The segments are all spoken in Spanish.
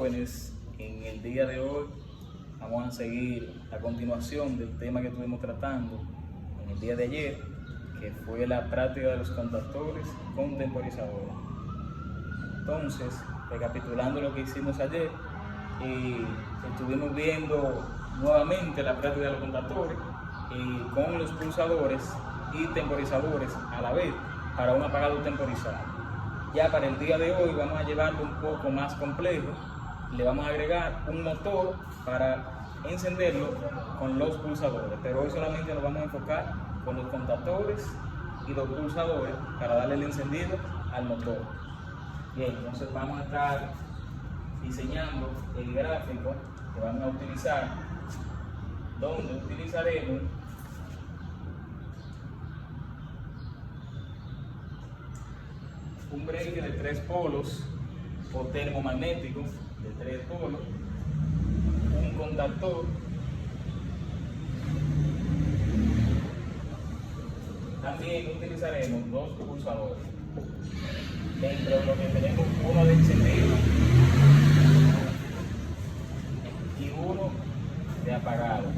Jóvenes, en el día de hoy vamos a seguir a continuación del tema que estuvimos tratando en el día de ayer, que fue la práctica de los contactores con temporizadores. Entonces, recapitulando lo que hicimos ayer, estuvimos viendo nuevamente la práctica de los contactores con los pulsadores y temporizadores a la vez para un apagado temporizado. Ya para el día de hoy vamos a llevarlo un poco más complejo. Le vamos a agregar un motor para encenderlo con los pulsadores, pero hoy solamente nos vamos a enfocar con los contactores y los pulsadores para darle el encendido al motor. Bien, entonces vamos a estar diseñando el gráfico que vamos a utilizar, donde utilizaremos un breaker de 3 polos o termomagnético de 3 polos, un contactor, también utilizaremos 2 pulsadores. Dentro de lo que tenemos uno de encendido y uno de apagado.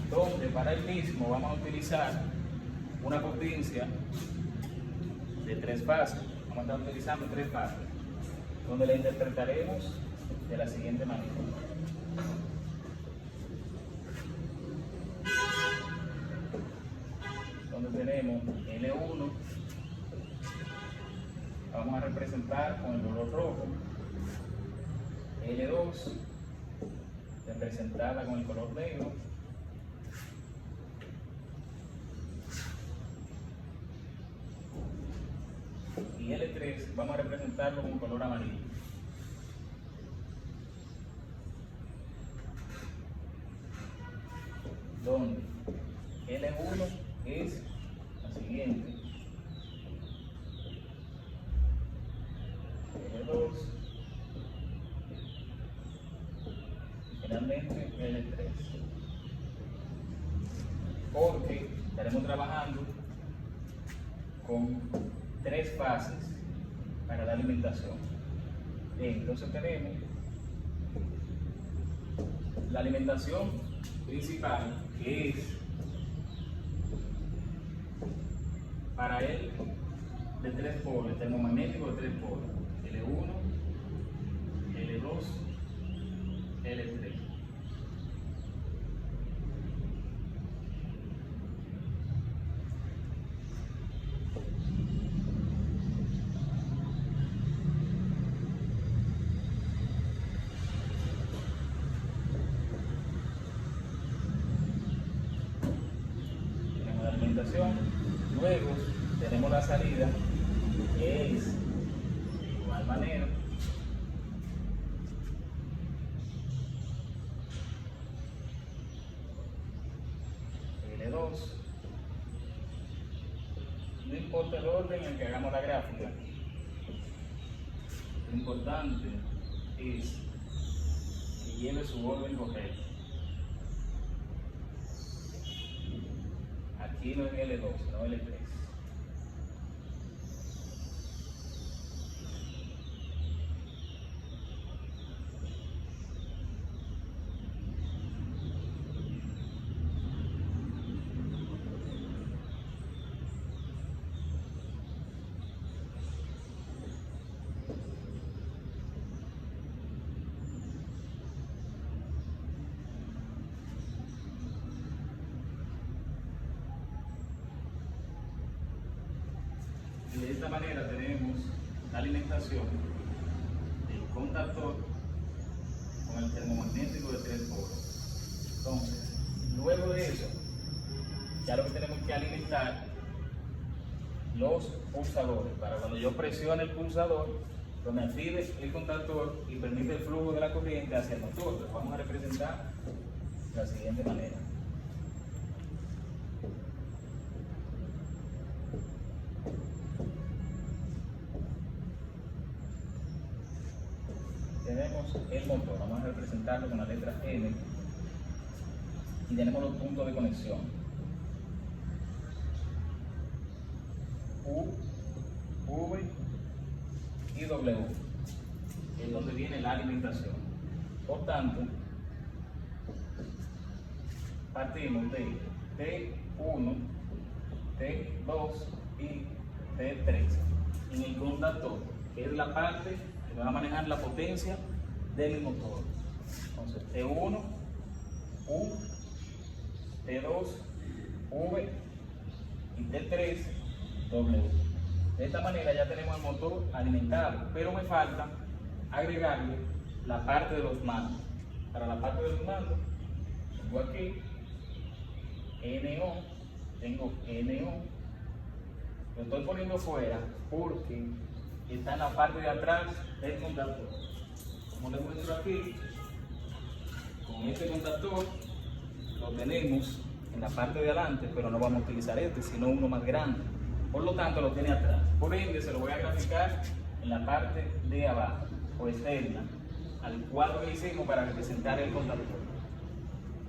Donde para el mismo vamos a utilizar una potencia de 3 fases. Vamos a estar utilizando 3 fases, donde la interpretaremos de la siguiente manera. Donde tenemos L1, vamos a representar con el color rojo, L2 representada con el color negro, y L3 vamos a representarlo con color amarillo. Donde L1 es la siguiente, L2, finalmente L3, porque estaremos trabajando con 3 fases para la alimentación. Bien, entonces tenemos la alimentación principal, que es para el de 3 polos, el termomagnético de 3 polos, L1, L2, L3. Tenemos la alimentación, luego tenemos la salida, que es de igual manera L2. No importa el orden en el que hagamos la gráfica, lo importante es que lleve su orden correcto. Aquí no es L2, sino L3. Y de esta manera tenemos la alimentación del contactor con el termomagnético de 3 polos. Entonces, luego de eso, ya lo que tenemos que alimentar los pulsadores, para cuando yo presione el pulsador, lo me active el contactor y permite el flujo de la corriente hacia el motor. Lo vamos a representar de la siguiente manera. Tenemos el motor, vamos a representarlo con la letra M, y tenemos los puntos de conexión. W, que es donde viene la alimentación. Por tanto, partimos de T1, T2 y T3 en el contactor, que es la parte que va a manejar la potencia de mi motor. Entonces, T1, U, T2, V y T3, W. De esta manera ya tenemos el motor alimentado, pero me falta agregarle la parte de los mandos. Para la parte de los mandos, tengo aquí NO, tengo NO. Lo estoy poniendo fuera porque está en la parte de atrás del contactor. Como les muestro aquí, con este contactor lo tenemos en la parte de adelante, pero no vamos a utilizar este, sino uno más grande. Por lo tanto, lo tiene atrás. Por ende, se lo voy a graficar en la parte de abajo o externa, al cuadro que hicimos para representar el contactor.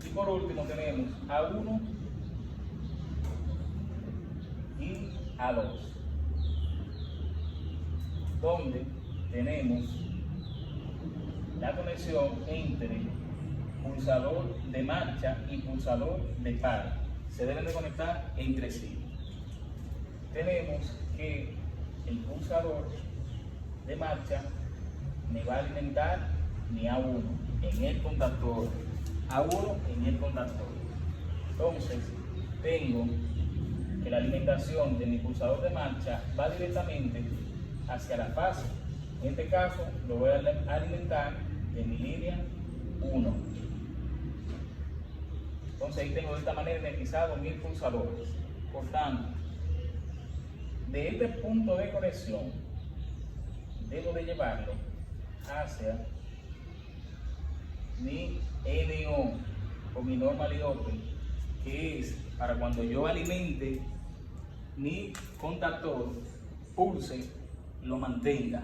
Y por último tenemos A1 y A2, donde tenemos la conexión entre pulsador de marcha y pulsador de par. Se deben de conectar entre sí. Tenemos que el pulsador de marcha me va a alimentar mi A1 en el contactor, A1 en el contactor. Entonces, tengo que la alimentación de mi pulsador de marcha va directamente hacia la fase. En este caso, lo voy a alimentar de mi línea 1. Entonces, ahí tengo de esta manera energizado mis pulsadores. Por tanto, de este punto de conexión, debo de llevarlo hacia mi NO o mi normal open, que es para cuando yo alimente mi contactor, pulse, lo mantenga,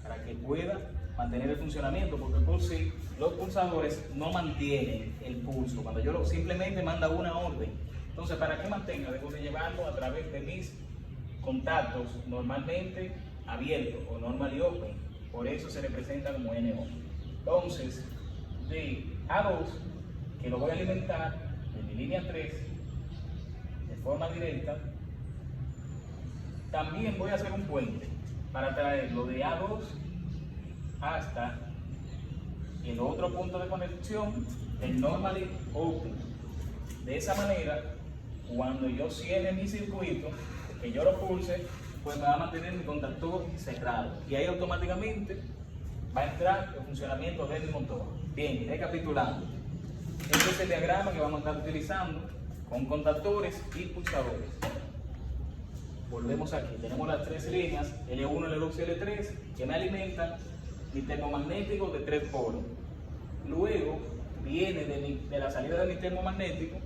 para que pueda mantener el funcionamiento, porque por sí los pulsadores no mantienen el pulso, cuando yo simplemente manda una orden. Entonces, para que mantenga, debo de llevarlo a través de mis contactos normalmente abiertos o normal y open, por eso se representa como NO. Entonces, de A2, que lo voy a alimentar de mi línea 3 de forma directa, también voy a hacer un puente para traerlo de A2 hasta el otro punto de conexión, el normal y open. De esa manera, cuando yo cierre mi circuito, que yo lo pulse, pues me va a mantener mi contactor cerrado y ahí automáticamente va a entrar el funcionamiento del motor. Bien, recapitulando, este es el diagrama que vamos a estar utilizando con contactores y pulsadores. Volvemos aquí, tenemos las tres líneas L1, L2 y L3 que me alimentan mi termomagnético de 3 polos. Luego viene de la salida de mi termomagnético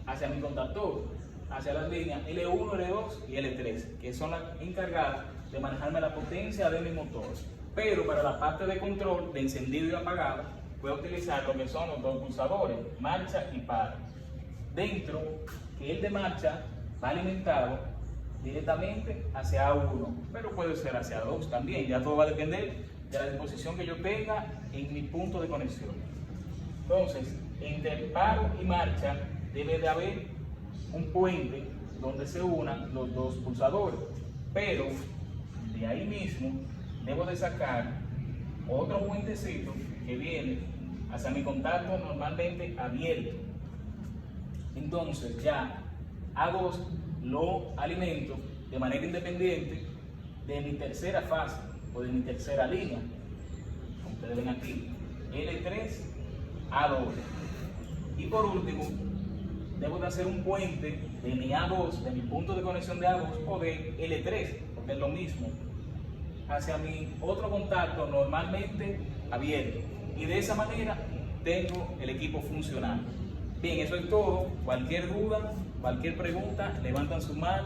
hacia mi contactor, hacia las líneas L1, L2 y L3, que son las encargadas de manejarme la potencia de mi motor. Pero para la parte de control de encendido y apagado, voy a utilizar lo que son los dos pulsadores, marcha y par. Dentro, que el de marcha va alimentado directamente hacia A1, pero puede ser hacia A2 también, ya todo va a depender de la disposición que yo tenga en mi punto de conexión. Entonces, entre par y marcha debe de haber un puente donde se unan los dos pulsadores, pero de ahí mismo debo de sacar otro puentecito que viene hacia mi contacto normalmente abierto. Entonces ya A2 lo alimento de manera independiente de mi tercera fase o de mi tercera línea, como ustedes ven aquí, L3, A2. Y por último, debo de hacer un puente de mi A2, de mi punto de conexión de A2 o de L3, porque es lo mismo, hacia mi otro contacto normalmente abierto. Y de esa manera tengo el equipo funcionando. Bien, eso es todo. Cualquier duda, cualquier pregunta, levantan su mano